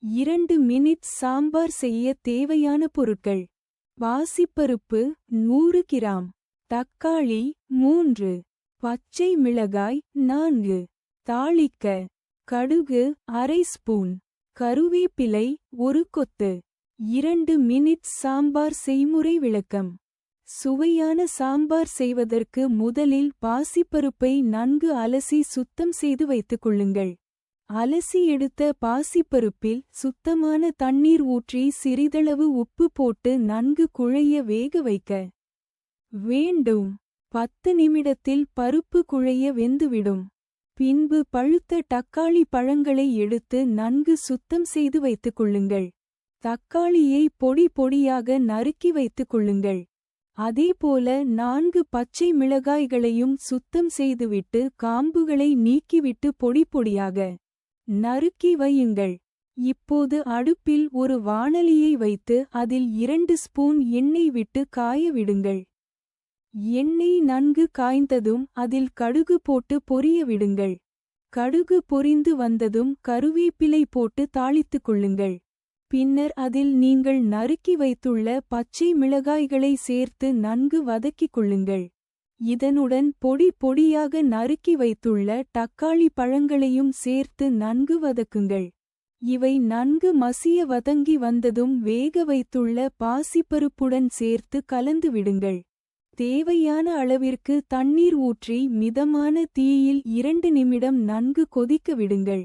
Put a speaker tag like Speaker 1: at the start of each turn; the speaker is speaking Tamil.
Speaker 1: 2 மினிட் சாம்பார் செய்ய தேவையான பொருட்கள். பாசிப்பருப்பு 100 கிராம். தக்காளி 3. பச்சை மிளகாய் 4. தாளிக்க கடுகு அரை ஸ்பூன். கருவேப்பிலை 1 கொத்து. 2 மினிட் சாம்பார் செய்முறை விளக்கம். சுவையான சாம்பார் செய்வதற்கு முதலில் பாசிப்பருப்பை நன்கு அலசி சுத்தம் செய்து வைத்துக் கொள்ளுங்கள். அலசி எடுத்த பாசிப்பருப்பில் சுத்தமான தண்ணீர் ஊற்றி சிறிதளவு உப்பு போட்டு நன்கு குழைய வேக வைக்க வேண்டும். 10 நிமிடத்தில் பருப்பு குழைய வெந்துவிடும். பின்பு பழுத்த தக்காளி பழங்களை எடுத்து நன்கு சுத்தம் செய்து வைத்துக் கொள்ளுங்கள். தக்காளியை பொடி பொடியாக நறுக்கி வைத்துக் கொள்ளுங்கள். அதேபோல 4 பச்சை மிளகாய்களையும் சுத்தம் செய்துவிட்டு காம்புகளை நீக்கிவிட்டு பொடி பொடியாக நறுக்கி வையுங்கள். இப்போது அடுப்பில் ஒரு வாணலியை வைத்து அதில் 2 ஸ்பூன் எண்ணெய் விட்டு காய விடுங்கள். எண்ணெய் நன்கு காய்ந்ததும் அதில் கடுகு போட்டு பொரிய விடுங்கள். கடுகு பொரிந்து வந்ததும் கருவேப்பிலை போட்டு தாளித்துக் கொள்ளுங்கள். பின்னர் அதில் நீங்கள் நறுக்கி வைத்துள்ள பச்சை மிளகாய்களை சேர்த்து நன்கு வதக்கிக் கொள்ளுங்கள். இதனுடன் பொடி பொடியாக நறுக்கி வைத்துள்ள தக்காளி பழங்களையும் சேர்த்து நன்கு வதக்குங்கள். இவை நன்கு மசிய வதங்கி வந்ததும் வேக வைத்துள்ள பாசிப்பருப்புடன் சேர்த்து கலந்து விடுங்கள். தேவையான அளவிற்கு தண்ணீர் ஊற்றி மிதமான தீயில் 2 நிமிடம் நன்கு கொதிக்க விடுங்கள்.